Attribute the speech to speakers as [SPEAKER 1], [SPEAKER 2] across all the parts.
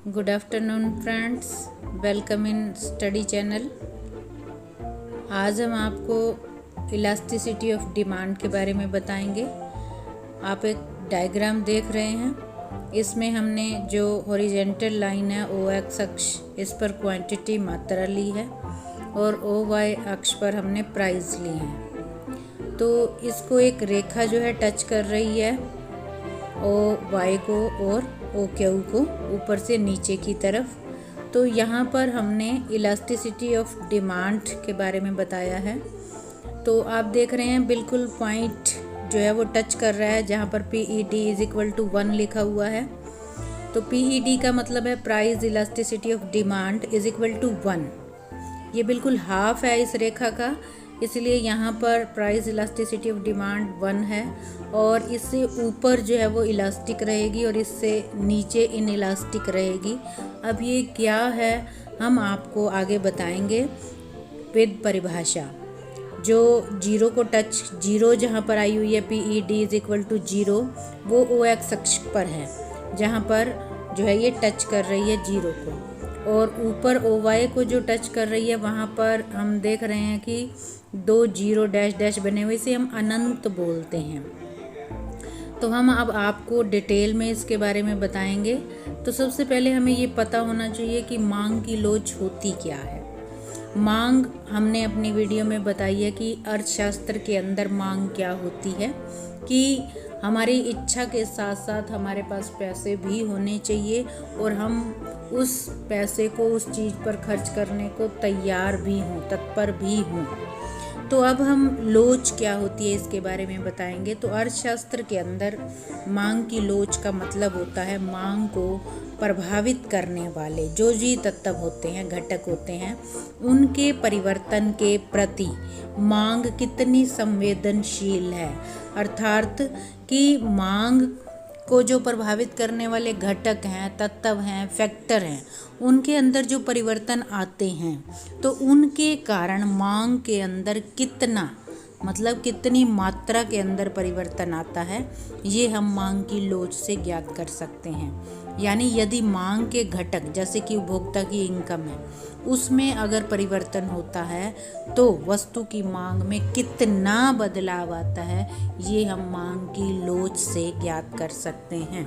[SPEAKER 1] Good afternoon friends, welcome in study channel. आज हम आपको इलास्टिसिटी ऑफ डिमांड के बारे में बताएंगे। आप एक डायग्राम देख रहे हैं। इसमें हमने जो हॉरिजेंटल लाइन है ओ एक्स अक्ष, इस पर क्वांटिटी मात्रा ली है और ओ वाई अक्ष पर हमने प्राइस ली है। तो इसको एक रेखा जो है टच कर रही है ओ वाई को और ओ क्यू को ऊपर से नीचे की तरफ। तो यहाँ पर हमने इलास्टिसिटी ऑफ डिमांड के बारे में बताया है। तो आप देख रहे हैं बिल्कुल पॉइंट जो है वो टच कर रहा है जहाँ पर PED इज इक्वल टू 1 लिखा हुआ है। तो PED का मतलब है price elasticity of demand is equal to 1। ये बिल्कुल हाफ है इस रेखा का, इसलिए यहाँ पर प्राइस इलास्टिसिटी ऑफ डिमांड 1 है और इससे ऊपर जो है वो इलास्टिक रहेगी और इससे नीचे इन इलास्टिक रहेगी। अब ये क्या है हम आपको आगे बताएंगे विद परिभाषा। जो जीरो को टच, जीरो जहाँ पर आई हुई है PED इज इक्वल टू 0, वो OX अक्ष पर है जहाँ पर जो है ये टच कर रही है जीरो को, और ऊपर OY को जो टच कर रही है वहाँ पर हम देख रहे हैं कि 2 जीरो डैश डैश बने हुए, इसे हम अनंत बोलते हैं। तो हम अब आपको डिटेल में इसके बारे में बताएंगे। तो सबसे पहले हमें ये पता होना चाहिए कि मांग की लोच होती क्या है। मांग हमने अपनी वीडियो में बताई है कि अर्थशास्त्र के अंदर मांग क्या होती है, कि हमारी इच्छा के साथ साथ हमारे पास पैसे भी होने चाहिए और हम उस पैसे को उस चीज़ पर खर्च करने को तैयार भी हों, तत्पर भी हों। तो अब हम लोच क्या होती है इसके बारे में बताएंगे। तो अर्थशास्त्र के अंदर मांग की लोच का मतलब होता है मांग को प्रभावित करने वाले जो जी तत्व होते हैं, घटक होते हैं, उनके परिवर्तन के प्रति मांग कितनी संवेदनशील है। अर्थात कि मांग को जो प्रभावित करने वाले घटक हैं, तत्व हैं, फैक्टर हैं, उनके अंदर जो परिवर्तन आते हैं तो उनके कारण मांग के अंदर कितना, मतलब कितनी मात्रा के अंदर परिवर्तन आता है, ये हम मांग की लोच से ज्ञात कर सकते हैं। यानी यदि मांग के घटक जैसे कि उपभोक्ता की इनकम है, उसमें अगर परिवर्तन होता है तो वस्तु की मांग में कितना बदलाव आता है, ये हम मांग की लोच से ज्ञात कर सकते हैं।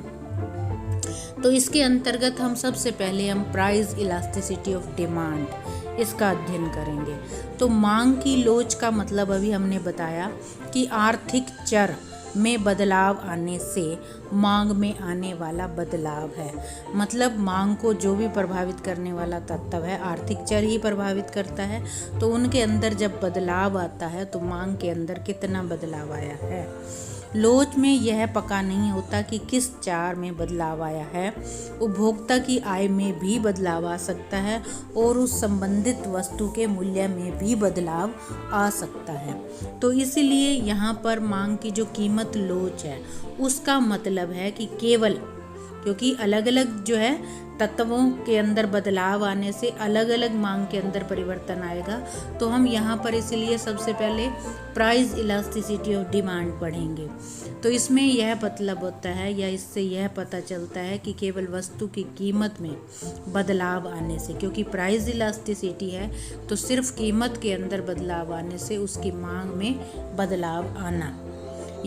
[SPEAKER 1] तो इसके अंतर्गत हम सबसे पहले हम प्राइस इलास्टिसिटी ऑफ डिमांड इसका अध्ययन करेंगे। तो मांग की लोच का मतलब अभी हमने बताया कि आर्थिक चर में बदलाव आने से मांग में आने वाला बदलाव है। मतलब मांग को जो भी प्रभावित करने वाला तत्व है, आर्थिक चर ही प्रभावित करता है। तो उनके अंदर जब बदलाव आता है तो मांग के अंदर कितना बदलाव आया है। लोच में यह पता नहीं होता कि किस चार में बदलाव आया है। उपभोक्ता की आय में भी बदलाव आ सकता है और उस संबंधित वस्तु के मूल्य में भी बदलाव आ सकता है। तो इसीलिए यहाँ पर मांग की जो कीमत लोच है उसका मतलब है कि केवल, क्योंकि अलग अलग जो है तत्वों के अंदर बदलाव आने से अलग अलग मांग के अंदर परिवर्तन आएगा। तो हम यहाँ पर इसलिए सबसे पहले प्राइस इलास्टिसिटी ऑफ डिमांड पढ़ेंगे। तो इसमें यह मतलब होता है या इससे यह पता चलता है कि केवल वस्तु की कीमत में बदलाव आने से, क्योंकि प्राइस इलास्टिसिटी है तो सिर्फ कीमत के अंदर बदलाव आने से उसकी मांग में बदलाव आना,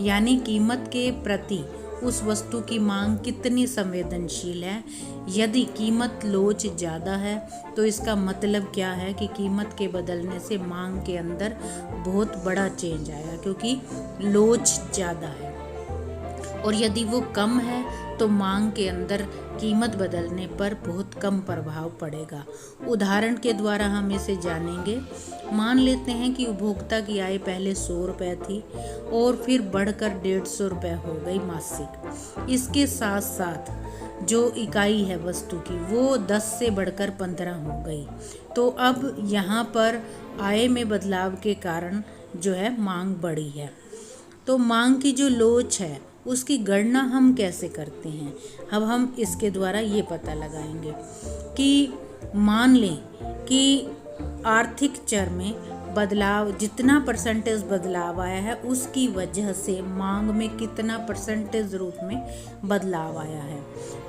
[SPEAKER 1] यानी कीमत के प्रति उस वस्तु की मांग कितनी संवेदनशील है। यदि कीमत लोच ज़्यादा है तो इसका मतलब क्या है कि कीमत के बदलने से मांग के अंदर बहुत बड़ा चेंज आया, क्योंकि लोच ज़्यादा है। और यदि वो कम है तो मांग के अंदर कीमत बदलने पर बहुत कम प्रभाव पड़ेगा। उदाहरण के द्वारा हम इसे जानेंगे। मान लेते हैं कि उपभोक्ता की आय पहले 100 रुपये थी और फिर बढ़कर 150 रुपये हो गई मासिक। इसके साथ साथ जो इकाई है वस्तु की वो 10 से बढ़कर 15 हो गई। तो अब यहाँ पर आय में बदलाव के कारण जो है मांग बढ़ी है। तो मांग की जो लोच है उसकी गणना हम कैसे करते हैं। अब हम इसके द्वारा ये पता लगाएंगे कि मान लें कि आर्थिक चर में बदलाव, जितना परसेंटेज बदलाव आया है उसकी वजह से मांग में कितना परसेंटेज रूप में बदलाव आया है।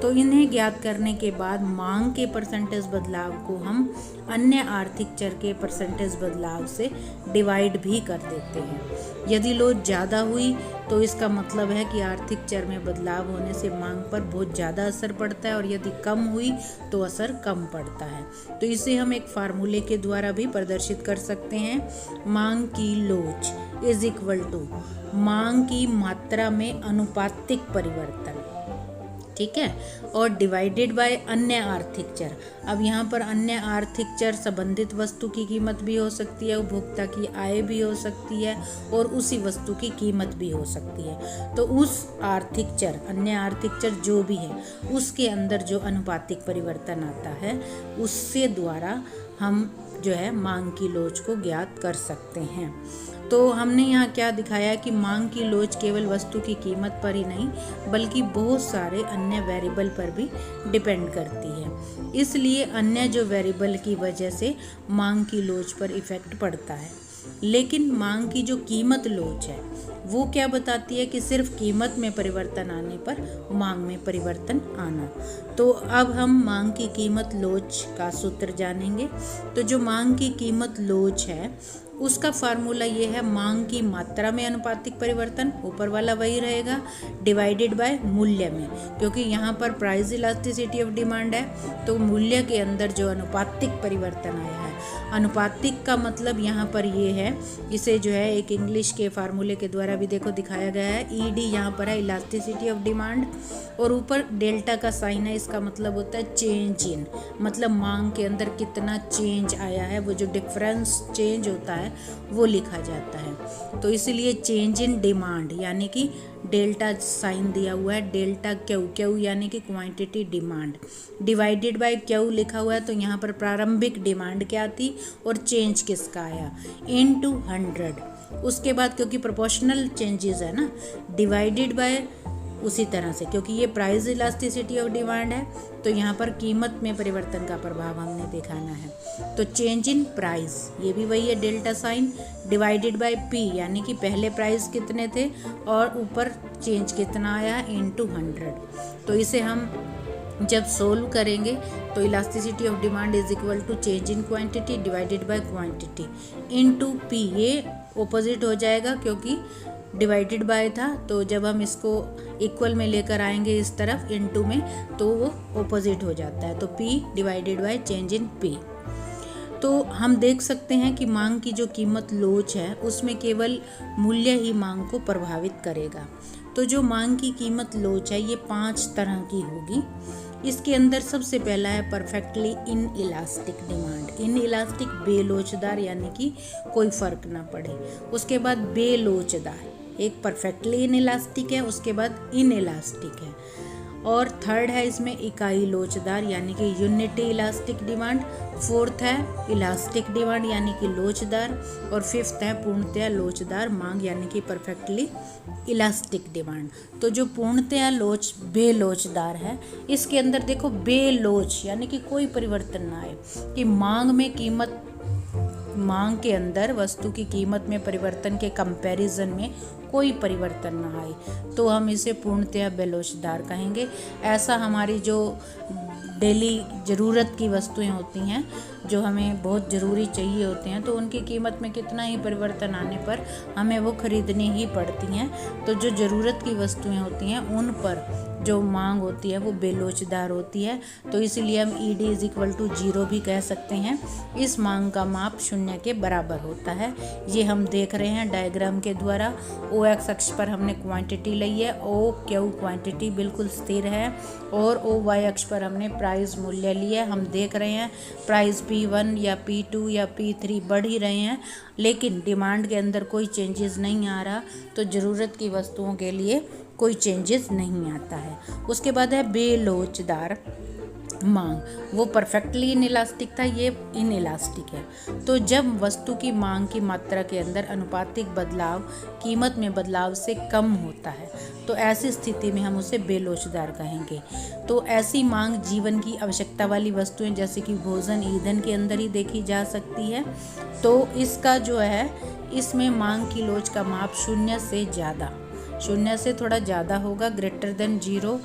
[SPEAKER 1] तो इन्हें ज्ञात करने के बाद मांग के परसेंटेज बदलाव को हम अन्य आर्थिक चर के परसेंटेज बदलाव से डिवाइड भी कर देते हैं। यदि लोच ज़्यादा हुई तो इसका मतलब है कि आर्थिक चर में बदलाव होने से मांग पर बहुत ज़्यादा असर पड़ता है, और यदि कम हुई तो असर कम पड़ता है। तो इसे हम एक फार्मूले के द्वारा भी प्रदर्शित कर सकते हैं। मांग की लोच इज इक्वल टू मांग की मात्रा में अनुपातिक परिवर्तन, ठीक है, और डिवाइडेड बाय अन्य आर्थिक चर। अब यहाँ पर अन्य आर्थिक चर संबंधित वस्तु की कीमत भी हो सकती है, उपभोक्ता की आय भी हो सकती है, और उसी वस्तु की कीमत भी हो सकती है। तो उस आर्थिक चर, अन्य आर्थिक चर जो भी है, उसके अंदर जो अनुपातिक परिवर्तन आता है उससे द्वारा हम जो है मांग की लोच को ज्ञात कर सकते हैं। तो हमने यहाँ क्या दिखाया कि मांग की लोच केवल वस्तु की कीमत पर ही नहीं बल्कि बहुत सारे अन्य वेरिएबल पर भी डिपेंड करती है। इसलिए अन्य जो वेरिएबल की वजह से मांग की लोच पर इफेक्ट पड़ता है। लेकिन मांग की जो कीमत लोच है वो क्या बताती है कि सिर्फ कीमत में परिवर्तन आने पर मांग में परिवर्तन आना। तो अब हम मांग की कीमत लोच का सूत्र जानेंगे। तो जो मांग की कीमत लोच है उसका फार्मूला ये है, मांग की मात्रा में अनुपातिक परिवर्तन, ऊपर वाला वही रहेगा, डिवाइडेड बाय मूल्य में, क्योंकि यहाँ पर प्राइस इलास्टिसिटी ऑफ डिमांड है तो मूल्य के अंदर जो अनुपातिक परिवर्तन आया है। अनुपातिक का मतलब यहाँ पर ये है, इसे जो है एक इंग्लिश के फार्मूले के द्वारा भी देखो दिखाया गया है। ईडी यहाँ पर है इलास्टिसिटी ऑफ डिमांड, और ऊपर डेल्टा का साइन है, इसका मतलब होता है चेंज इन, मतलब मांग के अंदर कितना चेंज आया है, वो जो डिफरेंस चेंज होता है वो लिखा जाता है। तो इसलिए चेंज इन डिमांड यानी कि डेल्टा साइन दिया हुआ है, डेल्टा क्यू यानी कि quantity demand, divided by Q लिखा हुआ है। तो यहाँ पर प्रारंभिक डिमांड क्या थी और चेंज किसका आया, इनटू 100। उसके बाद क्योंकि प्रोपोर्शनल चेंजेस है ना, डिवाइडेड बाय उसी तरह से, क्योंकि ये प्राइस इलास्टिसिटी ऑफ डिमांड है तो यहाँ पर कीमत में परिवर्तन का प्रभाव हमने दिखाना है। तो चेंज इन प्राइस ये भी वही है, delta sign, divided by P यानी कि पहले प्राइस कितने थे और ऊपर चेंज कितना आया इनटू 100। तो इसे हम जब सोल्व करेंगे तो elasticity of demand is equal to change in quantity divided by quantity into P. ये ऑपोजिट हो जाएगा क्योंकि डिवाइडेड बाय था, तो जब हम इसको इक्वल में लेकर आएंगे इस तरफ इनटू में तो वो ऑपोजिट हो जाता है। तो P divided by change in P। तो हम देख सकते हैं कि मांग की जो कीमत लोच है उसमें केवल मूल्य ही मांग को प्रभावित करेगा। तो जो मांग की कीमत लोच है ये 5 तरह की होगी। इसके अंदर सबसे पहला है perfectly inelastic demand, inelastic बेलोचदार यानी कि कोई फर्क ना पड़े। उसके बाद बेलोचदार, एक परफेक्टली इन इलास्टिक है, उसके बाद इन इलास्टिक है, और थर्ड है इसमें इकाई लोचदार यानी कि यूनिटी इलास्टिक डिमांड, फोर्थ है इलास्टिक डिमांड यानी कि लोचदार, और फिफ्थ है पूर्णतया लोचदार मांग यानी कि परफेक्टली इलास्टिक डिमांड। तो जो पूर्णतया बेलोचदार है इसके अंदर देखो बेलोच यानी कि कोई परिवर्तन ना आए, कि मांग के अंदर वस्तु की कीमत में परिवर्तन के कंपैरिजन में कोई परिवर्तन ना आए तो हम इसे पूर्णतया बेलोचदार कहेंगे। ऐसा हमारी जो डेली ज़रूरत की वस्तुएं होती हैं जो हमें बहुत ज़रूरी चाहिए होते हैं तो उनकी कीमत में कितना ही परिवर्तन आने पर हमें वो खरीदनी ही पड़ती हैं। तो जो ज़रूरत की वस्तुएं होती हैं उन पर जो मांग होती है वो बेलोचदार होती है। तो इसीलिए हम ED इज इक्वल टू 0 भी कह सकते हैं। इस मांग का माप 0 के बराबर होता है। ये हम देख रहे हैं डायग्राम के द्वारा। OX अक्ष पर हमने क्वांटिटी ली है, OQ क्वांटिटी बिल्कुल स्थिर है, और OY अक्ष पर हमने प्राइस मूल्य लिया है। हम देख रहे हैं प्राइस P1 या P2 या P3 बढ़ ही रहे हैं, लेकिन डिमांड के अंदर कोई चेंजेस नहीं आ रहा, तो ज़रूरत की वस्तुओं के लिए कोई चेंजेस नहीं आता है। उसके बाद है बेलोचदार मांग, वो परफेक्टली इनइलास्टिक था, ये इनइलास्टिक है। तो जब वस्तु की मांग की मात्रा के अंदर अनुपातिक बदलाव कीमत में बदलाव से कम होता है तो ऐसी स्थिति में हम उसे बेलोचदार कहेंगे। तो ऐसी मांग जीवन की आवश्यकता वाली वस्तुएं जैसे कि भोजन, ईंधन के अंदर ही देखी जा सकती है। तो इसका जो है, इसमें मांग की लोच का माप शून्य से थोड़ा ज़्यादा होगा, ग्रेटर देन 0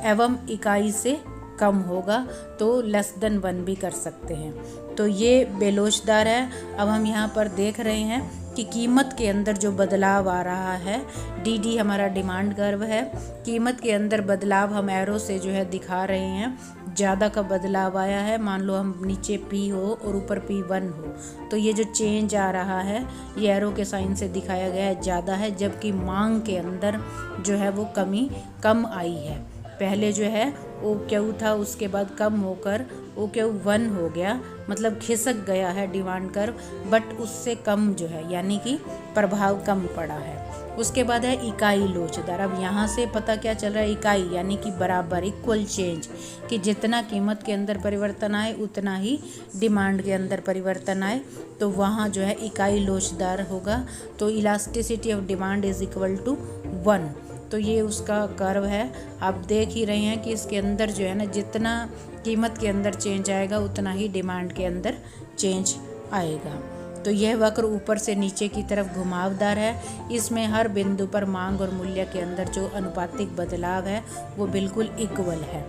[SPEAKER 1] एवं इकाई से कम होगा, तो लेस देन 1 भी कर सकते हैं। तो ये बेलोचदार है। अब हम यहाँ पर देख रहे हैं कि कीमत के अंदर जो बदलाव आ रहा है, डी हमारा डिमांड कर्व है। कीमत के अंदर बदलाव हम एरो से जो है दिखा रहे हैं। ज़्यादा का बदलाव आया है, मान लो हम नीचे P हो और ऊपर P1 हो, तो ये जो चेंज आ रहा है ये एरो के साइन से दिखाया गया है, ज़्यादा है। जबकि मांग के अंदर जो है वो कम आई है। पहले जो है OQ था, उसके बाद कम होकर OQ1 हो गया, मतलब खिसक गया है डिमांड कर्व, बट उससे कम जो है, यानी कि प्रभाव कम पड़ा है। उसके बाद है इकाई लोचदार। अब यहाँ से पता क्या चल रहा है, इकाई यानी कि बराबर, इक्वल चेंज, कि जितना कीमत के अंदर परिवर्तन आए उतना ही डिमांड के अंदर परिवर्तन आए, तो वहाँ जो है इकाई लोचदार होगा। तो elasticity of demand is equal to 1। तो ये उसका कर्व है। आप देख ही रहे हैं कि इसके अंदर जो है ना, जितना कीमत के अंदर चेंज आएगा उतना ही डिमांड के अंदर चेंज आएगा। तो यह वक्र ऊपर से नीचे की तरफ घुमावदार है। इसमें हर बिंदु पर मांग और मूल्य के अंदर जो अनुपातिक बदलाव है वो बिल्कुल इक्वल है।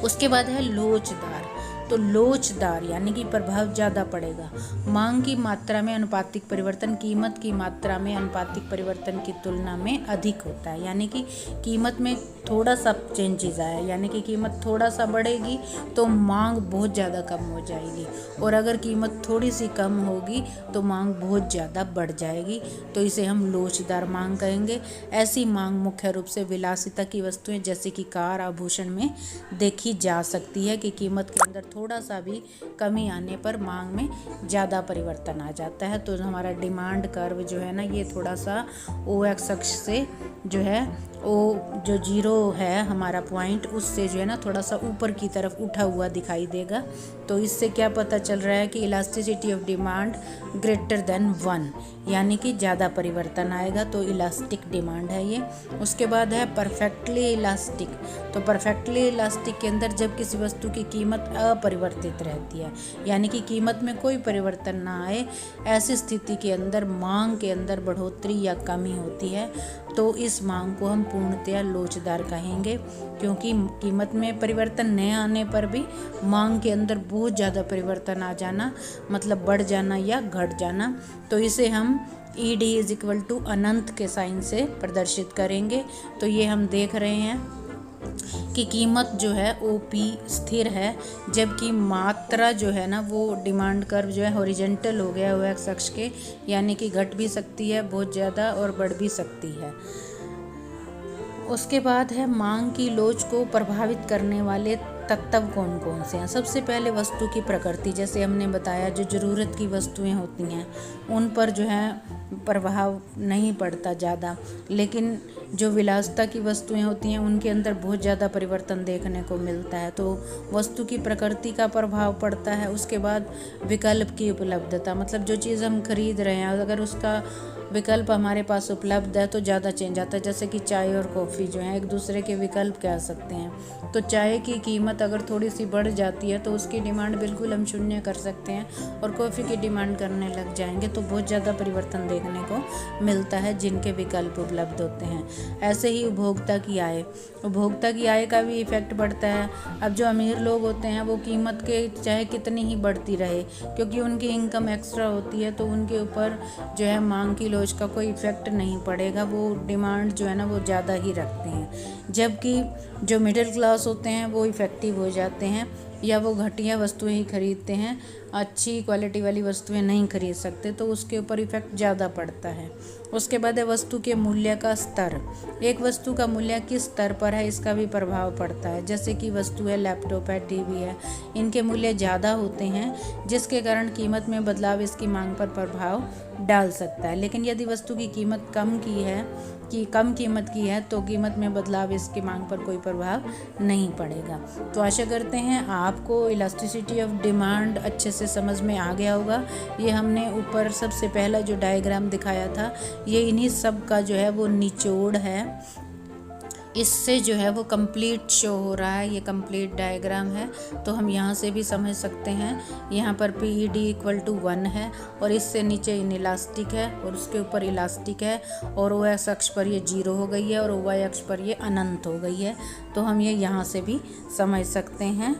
[SPEAKER 1] उसके बाद है लोचदार। तो लोचदार यानी कि प्रभाव ज़्यादा पड़ेगा। मांग की मात्रा में अनुपातिक परिवर्तन कीमत की मात्रा में अनुपातिक परिवर्तन की तुलना में अधिक होता है। यानी कि कीमत में थोड़ा सा चेंजेस आया, यानी कि कीमत थोड़ा सा बढ़ेगी तो मांग बहुत ज़्यादा कम हो जाएगी, और अगर कीमत थोड़ी सी कम होगी तो मांग बहुत ज़्यादा बढ़ जाएगी। तो इसे हम लोचदार मांग कहेंगे। ऐसी मांग मुख्य रूप से विलासिता की वस्तुएं जैसे कि कार, आभूषण में देखी जा सकती है कि कीमत के अंदर थोड़ा सा भी कमी आने पर मांग में ज़्यादा परिवर्तन आ जाता है। तो हमारा डिमांड कर्व जो है ना, ये थोड़ा सा OX अक्ष से जो है, जो 0 है हमारा पॉइंट, उससे जो है ना थोड़ा सा ऊपर की तरफ उठा हुआ दिखाई देगा। तो इससे क्या पता चल रहा है कि elasticity of demand greater than 1, यानी कि ज़्यादा परिवर्तन आएगा, तो इलास्टिक डिमांड है ये। उसके बाद है परफेक्टली इलास्टिक। तो परफेक्टली इलास्टिक के अंदर जब किसी वस्तु की कीमत अपरिवर्तित रहती है, यानी कि कीमत में कोई परिवर्तन ना आए, ऐसी स्थिति के अंदर मांग के अंदर बढ़ोतरी या कमी होती है, तो इस मांग को हम पूर्णतया लोचदार कहेंगे। क्योंकि कीमत में परिवर्तन न आने पर भी मांग के अंदर बहुत ज़्यादा परिवर्तन आ जाना, मतलब बढ़ जाना या घट जाना, तो इसे हम ED इज इक्वल टू अनंत के साइन से प्रदर्शित करेंगे। तो ये हम देख रहे हैं कि कीमत जो है OP स्थिर है, जबकि मात्रा जो है ना वो डिमांड कर्व जो है हॉरिजेंटल हो गया OX अक्ष के, यानी कि घट भी सकती है बहुत ज़्यादा और बढ़ भी सकती है। उसके बाद है मांग की लोच को प्रभावित करने वाले तत्व कौन कौन से हैं। सबसे पहले वस्तु की प्रकृति, जैसे हमने बताया जो ज़रूरत की वस्तुएं होती हैं उन पर जो है प्रभाव नहीं पड़ता ज़्यादा, लेकिन जो विलासिता की वस्तुएं होती हैं उनके अंदर बहुत ज़्यादा परिवर्तन देखने को मिलता है, तो वस्तु की प्रकृति का प्रभाव पड़ता है। उसके बाद विकल्प की उपलब्धता, मतलब जो चीज़ हम खरीद रहे हैं अगर उसका विकल्प हमारे पास उपलब्ध है तो ज़्यादा चेंज आता है। जैसे कि चाय और कॉफ़ी जो है एक दूसरे के विकल्प कह सकते हैं। तो चाय की कीमत अगर थोड़ी सी बढ़ जाती है तो उसकी डिमांड बिल्कुल हम शून्य कर सकते हैं, और कॉफ़ी की डिमांड करने लग जाएंगे तो बहुत ज़्यादा परिवर्तन देखने को मिलता है जिनके विकल्प उपलब्ध होते हैं। ऐसे ही उपभोक्ता की आय का भी इफेक्ट पड़ता है। अब जो अमीर लोग होते हैं वो कीमत के चाहे कितनी ही बढ़ती रहे, क्योंकि उनकी इनकम एक्स्ट्रा होती है, तो उनके ऊपर जो है मांग की लोच का कोई इफेक्ट नहीं पड़ेगा, वो डिमांड जो है ना वो ज़्यादा ही रखते हैं। जबकि जो मिडिल क्लास होते हैं वो इफ़ेक्टिव हो जाते हैं, या वो घटिया वस्तुएं ही खरीदते हैं, अच्छी क्वालिटी वाली वस्तुएं नहीं खरीद सकते, तो उसके ऊपर इफ़ेक्ट ज़्यादा पड़ता है। उसके बाद है वस्तु के मूल्य का स्तर। एक वस्तु का मूल्य किस स्तर पर है इसका भी प्रभाव पड़ता है। जैसे कि वस्तु है, लैपटॉप है, टीवी है, इनके मूल्य ज़्यादा होते हैं जिसके कारण कीमत में बदलाव इसकी मांग पर प्रभाव डाल सकता है। लेकिन यदि वस्तु की कीमत कम कीमत की है तो कीमत में बदलाव इसकी मांग पर कोई प्रभाव नहीं पड़ेगा। तो आशा करते हैं आपको इलास्टिसिटी ऑफ डिमांड अच्छे से समझ में आ गया होगा। ये हमने ऊपर सबसे पहला जो डायग्राम दिखाया था ये इन्हीं सब का जो है वो निचोड़ है। इससे जो है वो कंप्लीट शो हो रहा है, ये कंप्लीट डायग्राम है। तो हम यहाँ से भी समझ सकते हैं, यहाँ पर PED = 1 है और इससे नीचे इनइलास्टिक है और उसके ऊपर इलास्टिक है और OX अक्ष पर ये 0 हो गई है और OY अक्ष पर ये अनंत हो गई है। तो हम ये यहाँ से भी समझ सकते हैं।